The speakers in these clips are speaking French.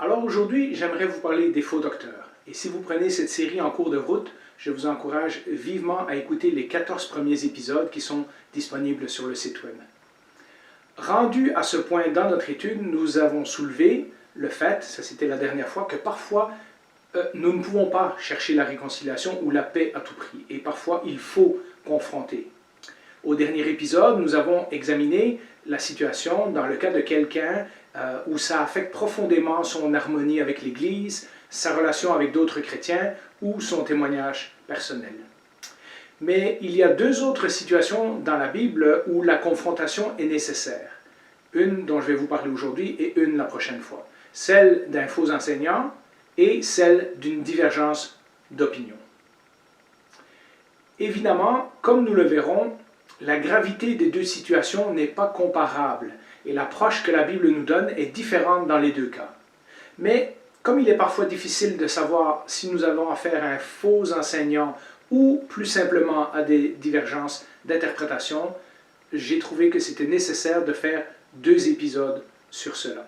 Alors aujourd'hui, j'aimerais vous parler des faux docteurs. Et si vous prenez cette série en cours de route, je vous encourage vivement à écouter les 14 premiers épisodes qui sont disponibles sur le site web. Rendu à ce point dans notre étude, nous avons soulevé le fait, ça c'était la dernière fois, que parfois nous ne pouvons pas chercher la réconciliation ou la paix à tout prix. Et parfois il faut confronter. Au dernier épisode, nous avons examiné la situation dans le cas de quelqu'un où ça affecte profondément son harmonie avec l'Église, sa relation avec d'autres chrétiens ou son témoignage personnel. Mais il y a deux autres situations dans la Bible où la confrontation est nécessaire. Une dont je vais vous parler aujourd'hui et une la prochaine fois. Celle d'un faux enseignant et celle d'une divergence d'opinion. Évidemment, comme nous le verrons, la gravité des deux situations n'est pas comparable et l'approche que la Bible nous donne est différente dans les deux cas. Mais comme il est parfois difficile de savoir si nous avons affaire à un faux enseignant ou plus simplement à des divergences d'interprétation, j'ai trouvé que c'était nécessaire de faire deux épisodes sur cela.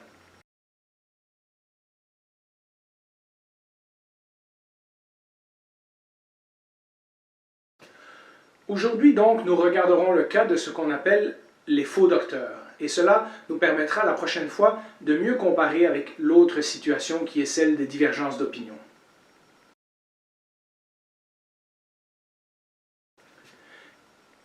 Aujourd'hui donc, nous regarderons le cas de ce qu'on appelle les faux docteurs. Et cela nous permettra la prochaine fois de mieux comparer avec l'autre situation qui est celle des divergences d'opinion.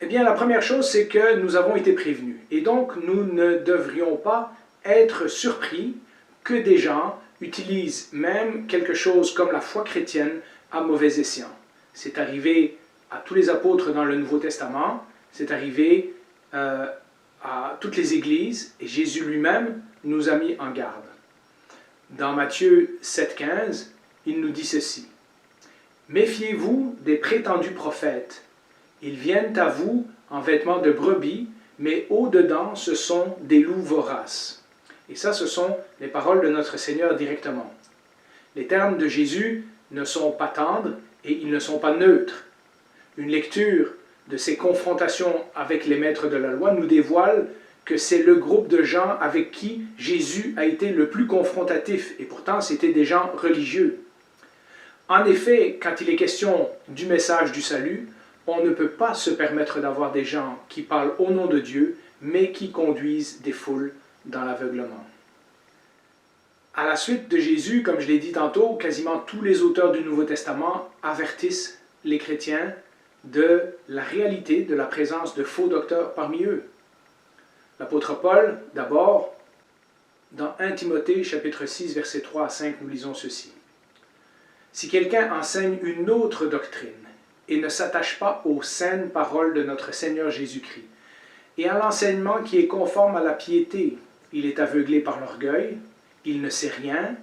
Eh bien, la première chose, c'est que nous avons été prévenus. Et donc, nous ne devrions pas être surpris que des gens utilisent même quelque chose comme la foi chrétienne à mauvais escient. C'est arrivé à tous les apôtres dans le Nouveau Testament, c'est arrivé à toutes les églises, et Jésus lui-même nous a mis en garde. Dans Matthieu 7,15, il nous dit ceci. « Méfiez-vous des prétendus prophètes. Ils viennent à vous en vêtements de brebis, mais au-dedans, ce sont des loups voraces. » Et ça, ce sont les paroles de notre Seigneur directement. Les termes de Jésus ne sont pas tendres et ils ne sont pas neutres. Une lecture de ces confrontations avec les maîtres de la loi nous dévoile que c'est le groupe de gens avec qui Jésus a été le plus confrontatif, et pourtant c'était des gens religieux. En effet, quand il est question du message du salut, on ne peut pas se permettre d'avoir des gens qui parlent au nom de Dieu, mais qui conduisent des foules dans l'aveuglement. À la suite de Jésus, comme je l'ai dit tantôt, quasiment tous les auteurs du Nouveau Testament avertissent les chrétiens de la réalité de la présence de faux docteurs parmi eux. L'apôtre Paul, d'abord, dans 1 Timothée, chapitre 6, versets 3 à 5, nous lisons ceci. « Si quelqu'un enseigne une autre doctrine et ne s'attache pas aux saines paroles de notre Seigneur Jésus-Christ, et à l'enseignement qui est conforme à la piété, il est aveuglé par l'orgueil, il ne sait rien,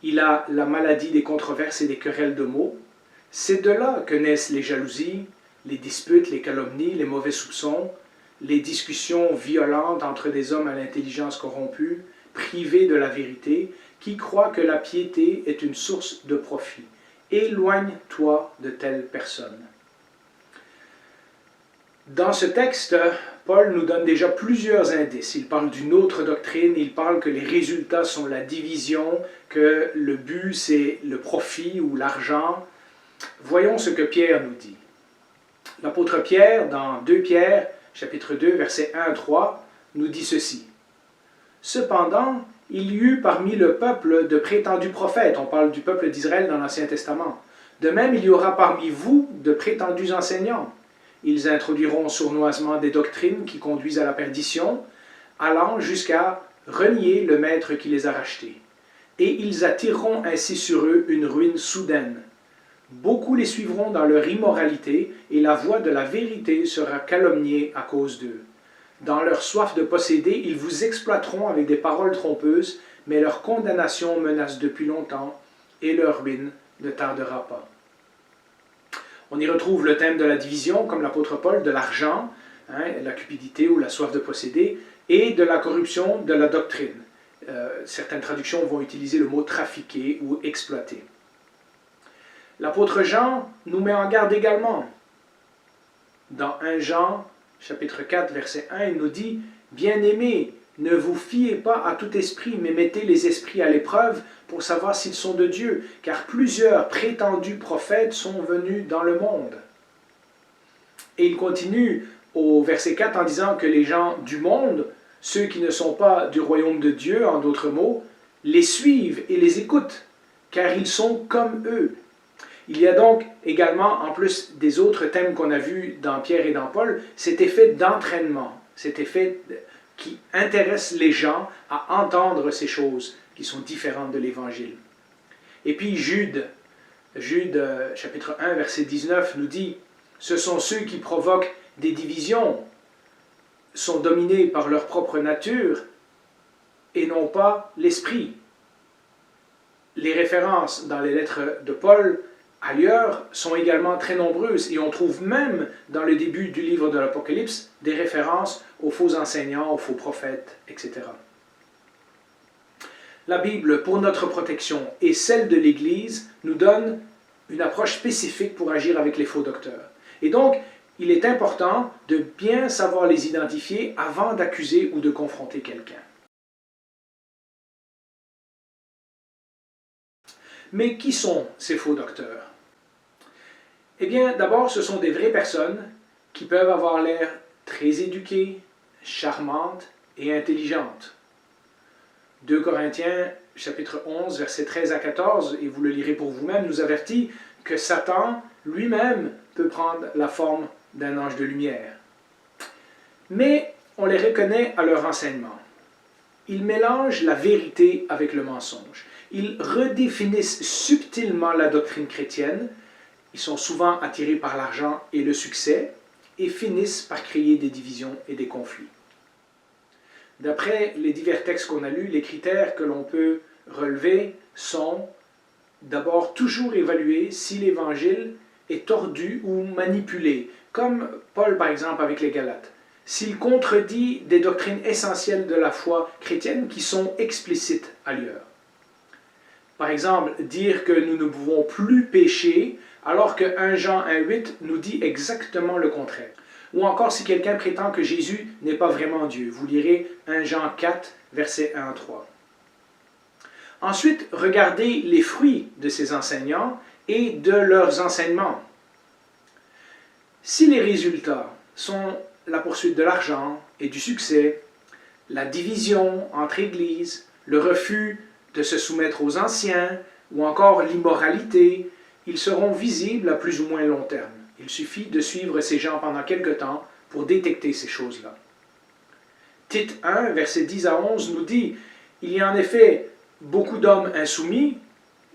il a la maladie des controverses et des querelles de mots. C'est de là que naissent les jalousies, les disputes, les calomnies, les mauvais soupçons, les discussions violentes entre des hommes à l'intelligence corrompue, privés de la vérité, qui croient que la piété est une source de profit. Éloigne-toi de telles personnes. » Dans ce texte, Paul nous donne déjà plusieurs indices. Il parle d'une autre doctrine, il parle que les résultats sont la division, que le but c'est le profit ou l'argent. Voyons ce que Pierre nous dit. L'apôtre Pierre, dans 2 Pierre, chapitre 2, versets 1 à 3, nous dit ceci. « Cependant, il y eut parmi le peuple de prétendus prophètes. » On parle du peuple d'Israël dans l'Ancien Testament. « De même, il y aura parmi vous de prétendus enseignants. Ils introduiront sournoisement des doctrines qui conduisent à la perdition, allant jusqu'à renier le maître qui les a rachetés. Et ils attireront ainsi sur eux une ruine soudaine. Beaucoup les suivront dans leur immoralité, et la voix de la vérité sera calomniée à cause d'eux. Dans leur soif de posséder, ils vous exploiteront avec des paroles trompeuses, mais leur condamnation menace depuis longtemps, et leur ruine ne tardera pas. » On y retrouve le thème de la division, comme l'apôtre Paul, de l'argent, la cupidité ou la soif de posséder, et de la corruption de la doctrine. Certaines traductions vont utiliser le mot trafiquer ou exploiter. L'apôtre Jean nous met en garde également. Dans 1 Jean, chapitre 4, verset 1, il nous dit « Bien-aimés, Ne vous fiez pas à tout esprit, mais mettez les esprits à l'épreuve pour savoir s'ils sont de Dieu, car plusieurs prétendus prophètes sont venus dans le monde. Et il continue au verset 4 en disant que les gens du monde, ceux qui ne sont pas du royaume de Dieu, en d'autres mots, les suivent et les écoutent, car ils sont comme eux. Il y a donc également, en plus des autres thèmes qu'on a vus dans Pierre et dans Paul, cet effet d'entraînement, cet effet qui intéresse les gens à entendre ces choses qui sont différentes de l'Évangile. Et puis Jude, chapitre 1, verset 19, nous dit « Ce sont ceux qui provoquent des divisions, sont dominés par leur propre nature et non pas l'esprit. » Les références dans les lettres de Paul ailleurs sont également très nombreuses et on trouve même dans le début du livre de l'Apocalypse des références aux faux enseignants, aux faux prophètes, etc. La Bible, pour notre protection et celle de l'Église, nous donne une approche spécifique pour agir avec les faux docteurs. Et donc, il est important de bien savoir les identifier avant d'accuser ou de confronter quelqu'un. Mais qui sont ces faux docteurs? Eh bien, d'abord, ce sont des vraies personnes qui peuvent avoir l'air très éduquées, charmantes et intelligentes. 2 Corinthiens, chapitre 11, versets 13 à 14, et vous le lirez pour vous-même, nous avertit que Satan lui-même peut prendre la forme d'un ange de lumière. Mais on les reconnaît à leur enseignement. Ils mélangent la vérité avec le mensonge. Ils redéfinissent subtilement la doctrine chrétienne. Ils sont souvent attirés par l'argent et le succès et finissent par créer des divisions et des conflits. D'après les divers textes qu'on a lus, les critères que l'on peut relever sont d'abord toujours évaluer si l'Évangile est tordu ou manipulé, comme Paul par exemple avec les Galates. S'il contredit des doctrines essentielles de la foi chrétienne qui sont explicites ailleurs. Par exemple, dire que nous ne pouvons plus pécher alors que 1 Jean 1,8 nous dit exactement le contraire. Ou encore si quelqu'un prétend que Jésus n'est pas vraiment Dieu. Vous lirez 1 Jean 4, versets 1 à 3. Ensuite, regardez les fruits de ces enseignants et de leurs enseignements. Si les résultats sont la poursuite de l'argent et du succès, la division entre églises, le refus de se soumettre aux anciens, ou encore l'immoralité, ils seront visibles à plus ou moins long terme. Il suffit de suivre ces gens pendant quelque temps pour détecter ces choses-là. Tite 1, versets 10 à 11 nous dit « Il y a en effet beaucoup d'hommes insoumis,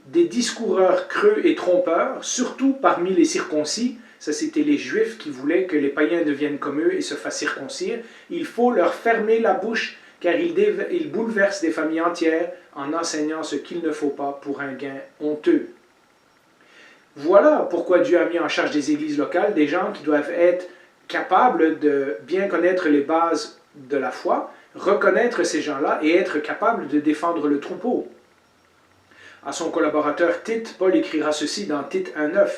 des discoureurs creux et trompeurs, surtout parmi les circoncis. » Ça, c'était les Juifs qui voulaient que les païens deviennent comme eux et se fassent circoncire. Il faut leur fermer la bouche, car ils bouleversent des familles entières en enseignant ce qu'il ne faut pas pour un gain honteux. Voilà pourquoi Dieu a mis en charge des églises locales des gens qui doivent être capables de bien connaître les bases de la foi, reconnaître ces gens-là et être capables de défendre le troupeau. À son collaborateur Tite, Paul écrira ceci dans Tite 1,9.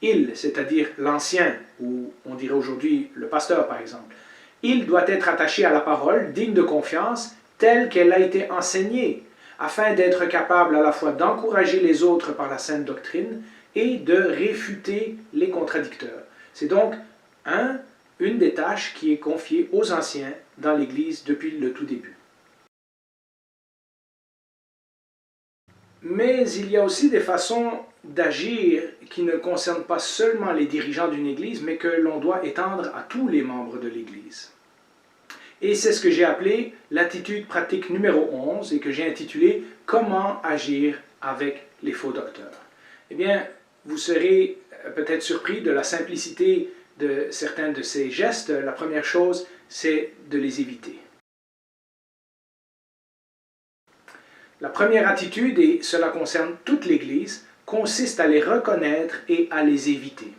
Il, c'est-à-dire l'ancien, ou on dirait aujourd'hui le pasteur par exemple, il doit être attaché à la parole, digne de confiance, telle qu'elle a été enseignée, afin d'être capable à la fois d'encourager les autres par la sainte doctrine et de réfuter les contradicteurs. C'est donc une des tâches qui est confiée aux anciens dans l'Église depuis le tout début. Mais il y a aussi des façons d'agir qui ne concernent pas seulement les dirigeants d'une Église, mais que l'on doit étendre à tous les membres de l'Église. Et c'est ce que j'ai appelé l'attitude pratique numéro 11 et que j'ai intitulé « Comment agir avec les faux docteurs ». Eh bien, vous serez peut-être surpris de la simplicité de certains de ces gestes. La première chose, c'est de les éviter. La première attitude, et cela concerne toute l'Église, consiste à les reconnaître et à les éviter.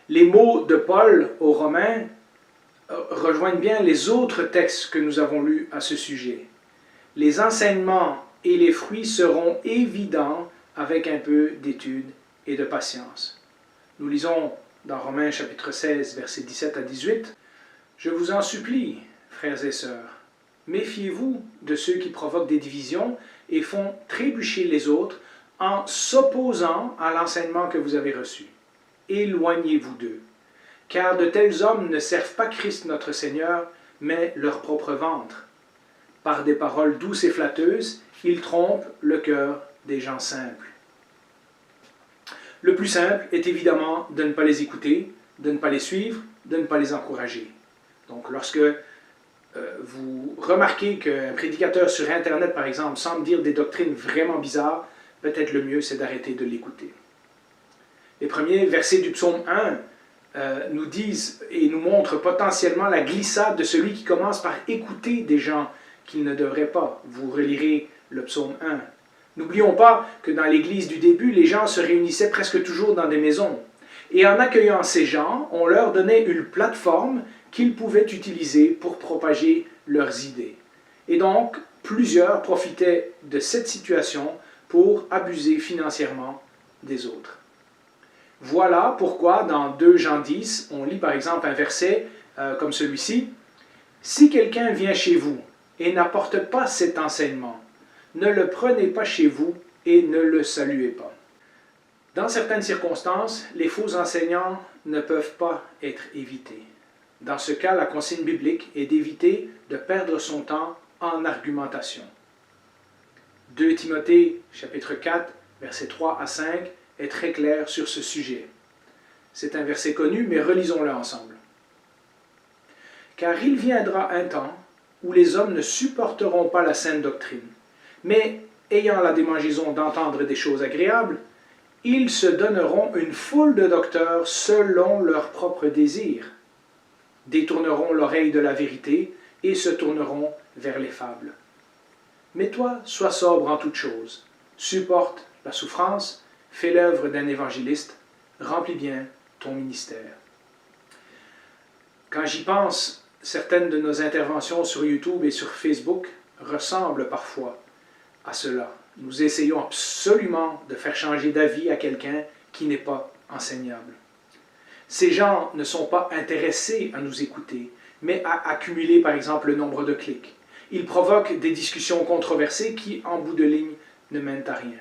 Les mots de Paul aux Romains rejoignent bien les autres textes que nous avons lus à ce sujet. Les enseignements et les fruits seront évidents avec un peu d'étude et de patience. Nous lisons dans Romains chapitre 16, versets 17 à 18, « Je vous en supplie, frères et sœurs, Méfiez-vous de ceux qui provoquent des divisions et font trébucher les autres en s'opposant à l'enseignement que vous avez reçu. Éloignez-vous d'eux, car de tels hommes ne servent pas Christ notre Seigneur, mais leur propre ventre. Par des paroles douces et flatteuses, ils trompent le cœur des gens simples. Le plus simple est évidemment de ne pas les écouter, de ne pas les suivre, de ne pas les encourager. Donc lorsque vous remarquez qu'un prédicateur sur Internet, par exemple, semble dire des doctrines vraiment bizarres, peut-être le mieux c'est d'arrêter de l'écouter. Les premiers versets du psaume 1 nous disent et nous montrent potentiellement la glissade de celui qui commence par écouter des gens qu'il ne devrait pas. Vous relirez le psaume 1. N'oublions pas que dans l'Église du début, les gens se réunissaient presque toujours dans des maisons. Et en accueillant ces gens, on leur donnait une plateforme qu'ils pouvaient utiliser pour propager leurs idées. Et donc, plusieurs profitaient de cette situation pour abuser financièrement des autres. Voilà pourquoi dans 2 Jean 10, on lit par exemple un verset comme celui-ci. « Si quelqu'un vient chez vous et n'apporte pas cet enseignement, ne le prenez pas chez vous et ne le saluez pas. » Dans certaines circonstances, les faux enseignants ne peuvent pas être évités. Dans ce cas, la consigne biblique est d'éviter de perdre son temps en argumentation. 2 Timothée, chapitre 4, versets 3 à 5, est très clair sur ce sujet. C'est un verset connu, mais relisons-le ensemble. « Car il viendra un temps où les hommes ne supporteront pas la saine doctrine, mais, ayant la démangeaison d'entendre des choses agréables, ils se donneront une foule de docteurs selon leurs propres désirs, détourneront l'oreille de la vérité et se tourneront vers les fables. Mais toi, sois sobre en toutes choses, supporte la souffrance, fais l'œuvre d'un évangéliste, remplis bien ton ministère. » Quand j'y pense, certaines de nos interventions sur YouTube et sur Facebook ressemblent parfois à cela. Nous essayons absolument de faire changer d'avis à quelqu'un qui n'est pas enseignable. Ces gens ne sont pas intéressés à nous écouter, mais à accumuler par exemple le nombre de clics. Ils provoquent des discussions controversées qui, en bout de ligne, ne mènent à rien.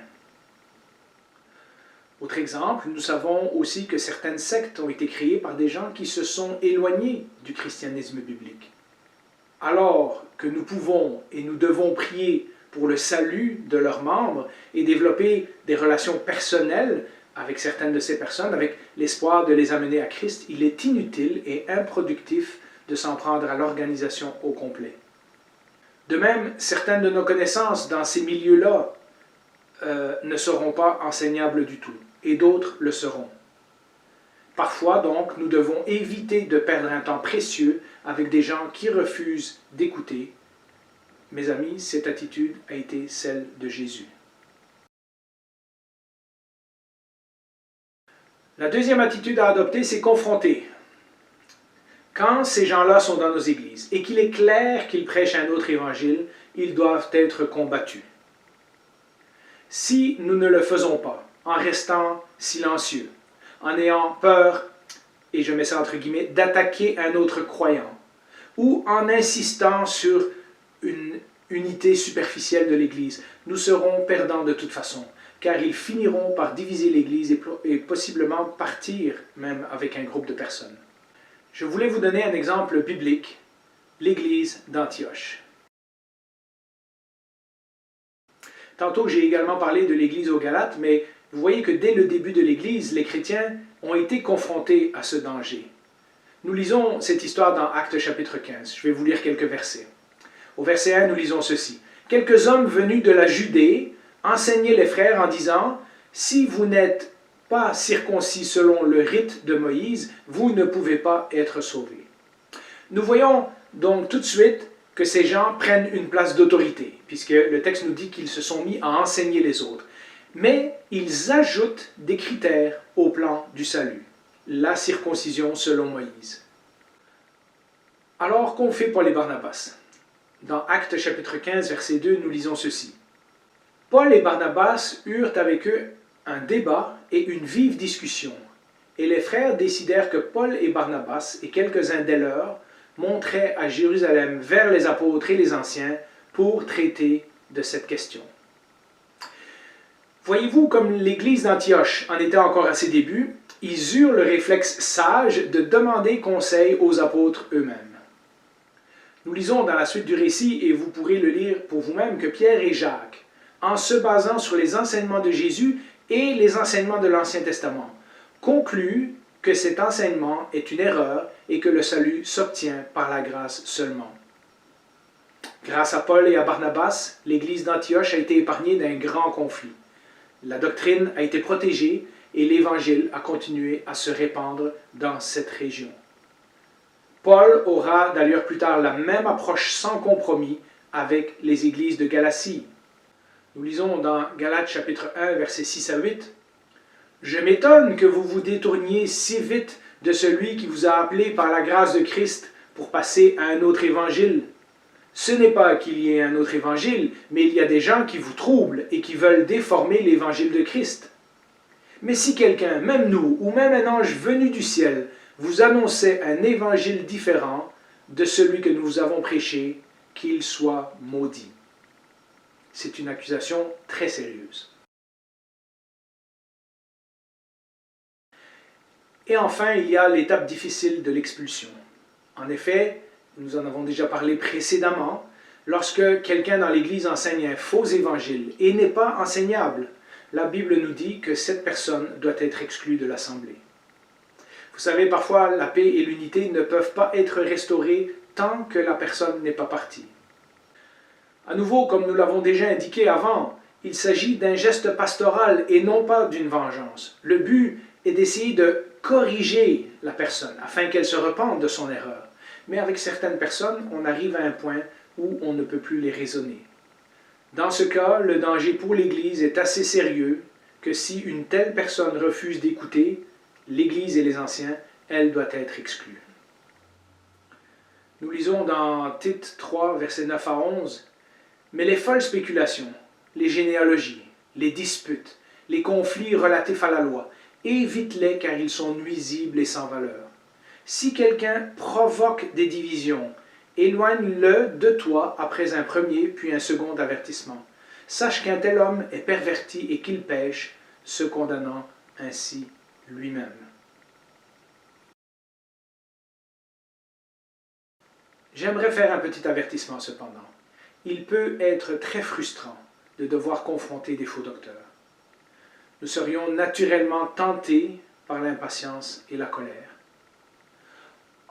Autre exemple, nous savons aussi que certaines sectes ont été créées par des gens qui se sont éloignés du christianisme biblique. Alors que nous pouvons et nous devons prier pour le salut de leurs membres et développer des relations personnelles avec certaines de ces personnes, avec l'espoir de les amener à Christ, il est inutile et improductif de s'en prendre à l'organisation au complet. De même, certaines de nos connaissances dans ces milieux-là ne seront pas enseignables du tout, et d'autres le seront. Parfois, donc, nous devons éviter de perdre un temps précieux avec des gens qui refusent d'écouter. Mes amis, cette attitude a été celle de Jésus. La deuxième attitude à adopter, c'est confronter. Quand ces gens-là sont dans nos églises et qu'il est clair qu'ils prêchent un autre évangile, ils doivent être combattus. Si nous ne le faisons pas, en restant silencieux, en ayant peur, et je mets ça entre guillemets, d'attaquer un autre croyant, ou en insistant sur une unité superficielle de l'Église, nous serons perdants de toute façon, car ils finiront par diviser l'Église et possiblement partir même avec un groupe de personnes. Je voulais vous donner un exemple biblique, l'Église d'Antioche. Tantôt, j'ai également parlé de l'Église aux Galates, mais vous voyez que dès le début de l'Église, les chrétiens ont été confrontés à ce danger. Nous lisons cette histoire dans Actes chapitre 15. Je vais vous lire quelques versets. Au verset 1, nous lisons ceci. « Quelques hommes venus de la Judée enseignaient les frères en disant « Si vous n'êtes pas circoncis selon le rite de Moïse, vous ne pouvez pas être sauvés. » Nous voyons donc tout de suite que ces gens prennent une place d'autorité, puisque le texte nous dit qu'ils se sont mis à enseigner les autres. Mais ils ajoutent des critères au plan du salut, la circoncision selon Moïse. Alors qu'ont fait Paul et Barnabas? Dans Actes chapitre 15, verset 2, nous lisons ceci. « Paul et Barnabas eurent avec eux un débat et une vive discussion, et les frères décidèrent que Paul et Barnabas et quelques-uns des leurs montraient à Jérusalem vers les apôtres et les anciens pour traiter de cette question. Voyez-vous, comme l'église d'Antioche en était encore à ses débuts, ils eurent le réflexe sage de demander conseil aux apôtres eux-mêmes. Nous lisons dans la suite du récit, et vous pourrez le lire pour vous-même, que Pierre et Jacques, en se basant sur les enseignements de Jésus et les enseignements de l'Ancien Testament, concluent que cet enseignement est une erreur et que le salut s'obtient par la grâce seulement. Grâce à Paul et à Barnabas, l'église d'Antioche a été épargnée d'un grand conflit. La doctrine a été protégée et l'Évangile a continué à se répandre dans cette région. Paul aura d'ailleurs plus tard la même approche sans compromis avec les églises de Galatie. Nous lisons dans Galates chapitre 1, versets 6 à 8. « Je m'étonne que vous vous détourniez si vite de celui qui vous a appelé par la grâce de Christ pour passer à un autre évangile. Ce n'est pas qu'il y ait un autre évangile, mais il y a des gens qui vous troublent et qui veulent déformer l'évangile de Christ. Mais si quelqu'un, même nous, ou même un ange venu du ciel, vous annonçait un évangile différent de celui que nous vous avons prêché, qu'il soit maudit. » C'est une accusation très sérieuse. Et enfin, il y a l'étape difficile de l'expulsion. En effet, nous en avons déjà parlé précédemment, lorsque quelqu'un dans l'Église enseigne un faux évangile et n'est pas enseignable, la Bible nous dit que cette personne doit être exclue de l'Assemblée. Vous savez, parfois, la paix et l'unité ne peuvent pas être restaurées tant que la personne n'est pas partie. À nouveau, comme nous l'avons déjà indiqué avant, il s'agit d'un geste pastoral et non pas d'une vengeance. Le but est d'essayer de corriger la personne afin qu'elle se repente de son erreur. Mais avec certaines personnes, on arrive à un point où on ne peut plus les raisonner. Dans ce cas, le danger pour l'Église est assez sérieux que si une telle personne refuse d'écouter, l'Église et les anciens, elle doit être exclue. Nous lisons dans Tite 3, versets 9 à 11, « Mais les folles spéculations, les généalogies, les disputes, les conflits relatifs à la loi, évite-les car ils sont nuisibles et sans valeur. Si quelqu'un provoque des divisions, éloigne-le de toi après un premier puis un second avertissement. Sache qu'un tel homme est perverti et qu'il pêche, se condamnant ainsi lui-même. » J'aimerais faire un petit avertissement cependant. Il peut être très frustrant de devoir confronter des faux docteurs. Nous serions naturellement tentés par l'impatience et la colère.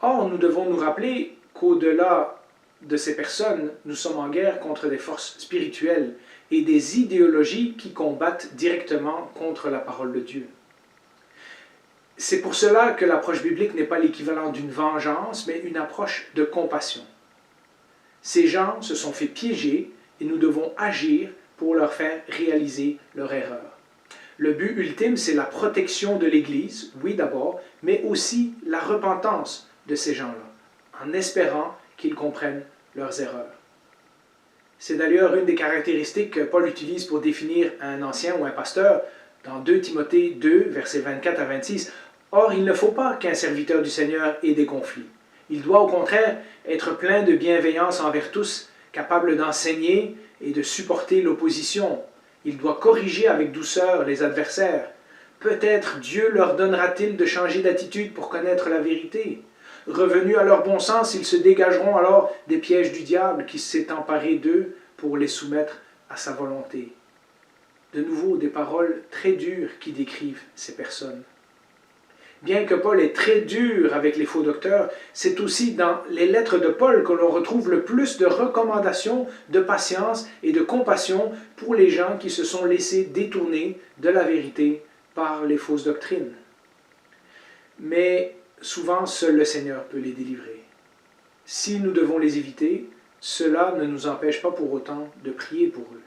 Or, nous devons nous rappeler qu'au-delà de ces personnes, nous sommes en guerre contre des forces spirituelles et des idéologies qui combattent directement contre la parole de Dieu. C'est pour cela que l'approche biblique n'est pas l'équivalent d'une vengeance, mais une approche de compassion. Ces gens se sont fait piéger et nous devons agir pour leur faire réaliser leur erreur. Le but ultime, c'est la protection de l'Église, oui d'abord, mais aussi la repentance de ces gens-là, en espérant qu'ils comprennent leurs erreurs. C'est d'ailleurs une des caractéristiques que Paul utilise pour définir un ancien ou un pasteur dans 2 Timothée 2, versets 24 à 26. Or, il ne faut pas qu'un serviteur du Seigneur ait des conflits. Il doit au contraire être plein de bienveillance envers tous, capable d'enseigner et de supporter l'opposition. Il doit corriger avec douceur les adversaires. Peut-être Dieu leur donnera-t-il de changer d'attitude pour connaître la vérité. Revenus à leur bon sens, ils se dégageront alors des pièges du diable qui s'est emparé d'eux pour les soumettre à sa volonté. De nouveau, des paroles très dures qui décrivent ces personnes. Bien que Paul est très dur avec les faux docteurs, c'est aussi dans les lettres de Paul que l'on retrouve le plus de recommandations de patience et de compassion pour les gens qui se sont laissés détourner de la vérité par les fausses doctrines. Mais souvent, seul le Seigneur peut les délivrer. Si nous devons les éviter, cela ne nous empêche pas pour autant de prier pour eux.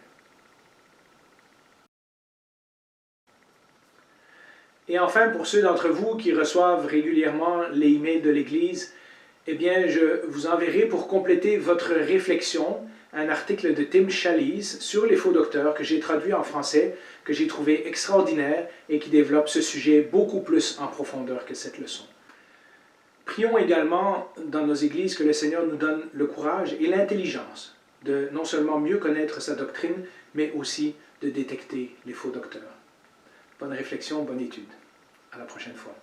Et enfin, pour ceux d'entre vous qui reçoivent régulièrement les emails de l'Église, eh bien, je vous enverrai pour compléter votre réflexion un article de Tim Challies sur les faux docteurs que j'ai traduit en français, que j'ai trouvé extraordinaire et qui développe ce sujet beaucoup plus en profondeur que cette leçon. Prions également dans nos églises que le Seigneur nous donne le courage et l'intelligence de non seulement mieux connaître sa doctrine, mais aussi de détecter les faux docteurs. Bonne réflexion, bonne étude. À la prochaine fois.